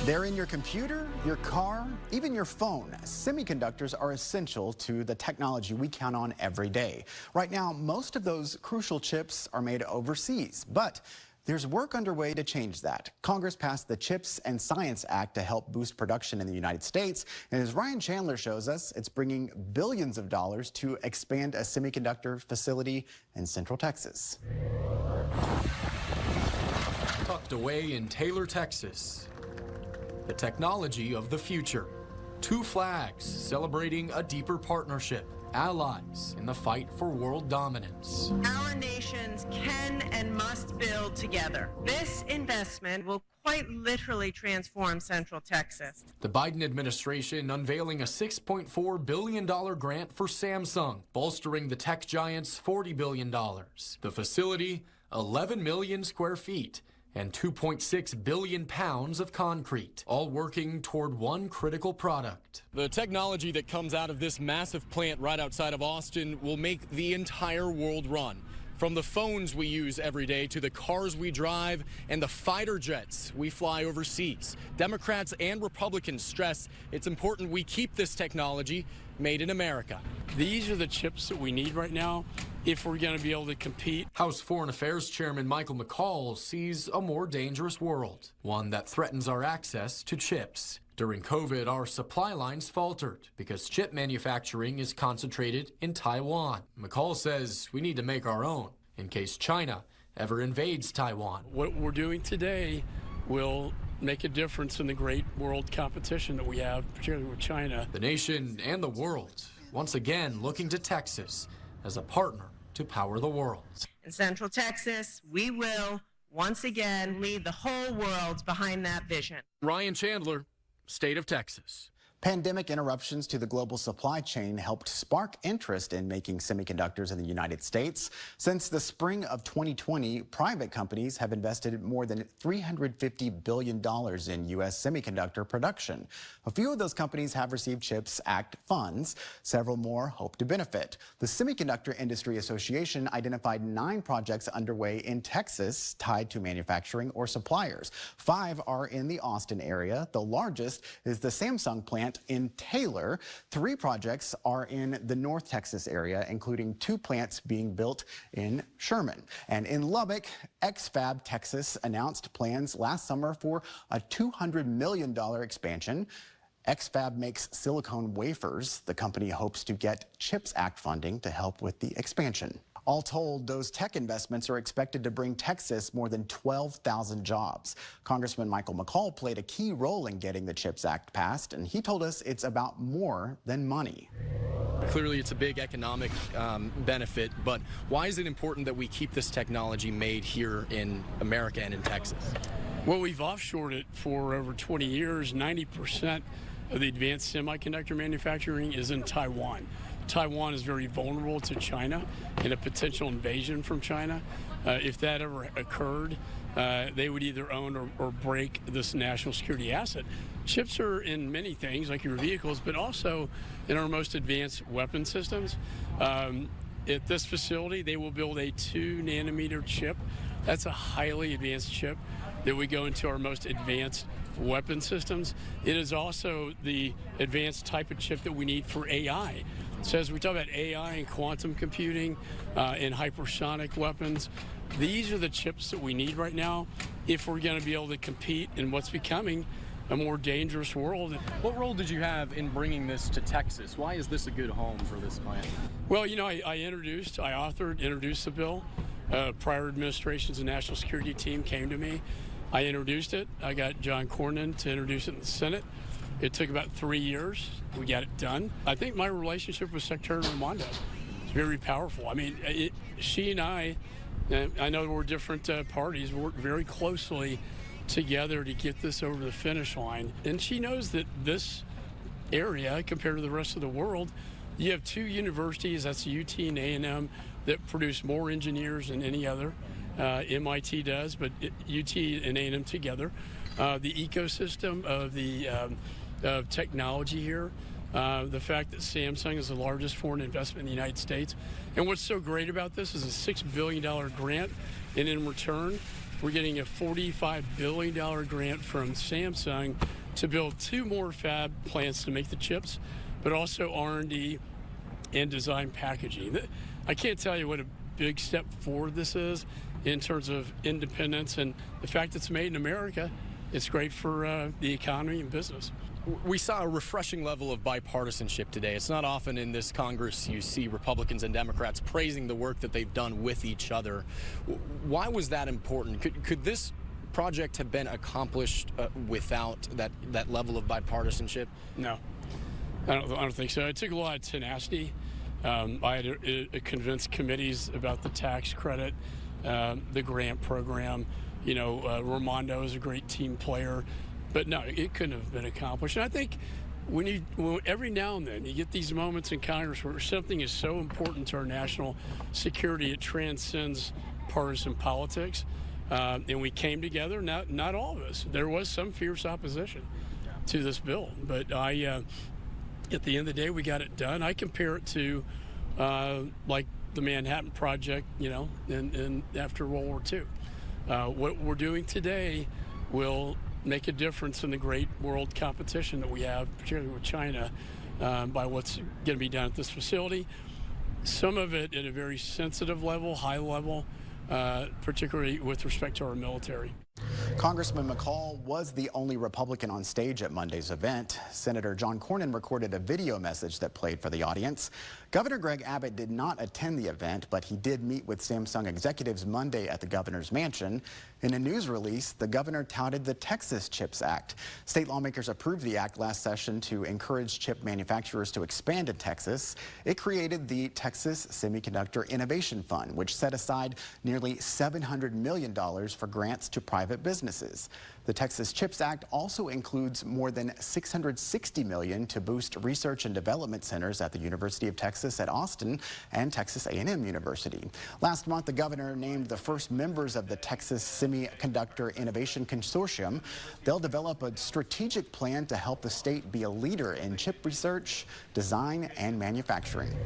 They're in your computer, your car, even your phone. Semiconductors are essential to the technology we count on every day. Right now, most of those crucial chips are made overseas, but there's work underway to change that. Congress passed the CHIPS and Science Act to help boost production in the United States. And as Ryan Chandler shows us, it's bringing billions of dollars to expand a semiconductor facility in Central Texas. Tucked away in Taylor, Texas. The technology of the future. Two flags celebrating a deeper partnership. Allies in the fight for world dominance. Our nations can and must build together. This investment will quite literally transform Central Texas. The Biden administration unveiling a $6.4 billion grant for Samsung, bolstering the tech giant's $40 billion. The facility, 11 million square feet. And 2.6 billion pounds of concrete, all working toward one critical product. The technology that comes out of this massive plant right outside of Austin will make the entire world run. From the phones we use every day to the cars we drive and the fighter jets we fly overseas. Democrats and Republicans stress it's important we keep this technology made in America. These are the chips that we need right now if we're going to be able to compete. House Foreign Affairs Chairman McCaul sees a more dangerous world, one that threatens our access to chips. During COVID, our supply lines faltered because chip manufacturing is concentrated in Taiwan. McCaul says we need to make our own in case China ever invades Taiwan. What we're doing today will make a difference in the great world competition that we have, particularly with China. The nation and the world once again looking to Texas as a partner to power the world. In Central Texas, we will once again lead the whole world behind that vision. Ryan Chandler, State of Texas. Pandemic interruptions to the global supply chain helped spark interest in making semiconductors in the United States. Since the spring of 2020, private companies have invested more than $350 billion in U.S. semiconductor production. A few of those companies have received CHIPS Act funds. Several more hope to benefit. The Semiconductor Industry Association identified 9 projects underway in Texas tied to manufacturing or suppliers. 5 are in the Austin area. The largest is the Samsung plant in Taylor. 3 projects are in the North Texas area, including 2 plants being built in Sherman. And in Lubbock, XFAB Texas announced plans last summer for a $200 million expansion. XFAB makes silicone wafers. The company hopes to get CHIPS Act funding to help with the expansion. All told, those tech investments are expected to bring Texas more than 12,000 jobs. Congressman McCaul played a key role in getting the CHIPS Act passed, and he told us it's about more than money. Clearly, it's a big economic benefit, but why is it important that we keep this technology made here in America and in Texas? Well, we've offshored it for over 20 years. 90% of the advanced semiconductor manufacturing is in Taiwan. Taiwan is very vulnerable to China and a potential invasion from China. If that ever occurred, they would either own or break this national security asset. Chips are in many things, like your vehicles, but also in our most advanced weapon systems. At this facility, they will build a 2-nanometer chip. That's a highly advanced chip that would go into our most advanced weapon systems. It is also the advanced type of chip that we need for AI. So as we talk about AI and quantum computing and hypersonic weapons, these are the chips that we need right now if we're going to be able to compete in what's becoming a more dangerous world. What role did you have in bringing this to Texas? Why is this a good home for this plant? Well, you know, I introduced the bill. Prior administrations and national security team came to me. I introduced it. I got John Cornyn to introduce it in the Senate. It took about 3 years. We got it done. I think my relationship with Secretary Raimondo is very powerful. I mean, she and I know we're different parties, work very closely together to get this over the finish line. And she knows that this area, compared to the rest of the world, you have 2 universities, that's UT and A&M, that produce more engineers than any other. MIT does, but UT and A&M together. The ecosystem of the of technology here, the fact that Samsung is the largest foreign investment in the United States. And what's so great about this is a $6 billion grant, and in return, we're getting a $45 billion grant from Samsung to build 2 more fab plants to make the chips, but also R&D and design packaging. I can't tell you what a big step forward this is in terms of independence, and the fact it's made in America. It's great for the economy and business. We saw a refreshing level of bipartisanship today. It's not often in this Congress you see Republicans and Democrats praising the work that they've done with each other. Why was that important? Could this project have been accomplished without that level of bipartisanship? No, I don't think so. It took a lot of tenacity. I had to convince committees about the tax credit, the grant program. You know, Raimondo is a great team player. But no, it couldn't have been accomplished. And I think every now and then you get these moments in Congress where something is so important to our national security, it transcends partisan politics. And we came together, not all of us. There was some fierce opposition to this bill. But at the end of the day, we got it done. I compare it to like the Manhattan Project, you know, and after World War II. What we're doing today will make a difference in the great world competition that we have, particularly with China, by what's going to be done at this facility. Some of it at a very sensitive level, high level, particularly with respect to our military. Congressman McCaul was the only Republican on stage at Monday's event. Senator John Cornyn recorded a video message that played for the audience. Governor Greg Abbott did not attend the event, but he did meet with Samsung executives Monday at the governor's mansion. In a news release, the governor touted the Texas CHIPS Act. State lawmakers approved the act last session to encourage chip manufacturers to expand in Texas. It created the Texas Semiconductor Innovation Fund, which set aside nearly $700 million for grants to private businesses. The Texas CHIPS Act also includes more than $660 million to boost research and development centers at the University of Texas at Austin and Texas A&M University. Last month, the governor named the first members of the Texas Semiconductor Innovation Consortium. They'll develop a strategic plan to help the state be a leader in chip research, design, and manufacturing.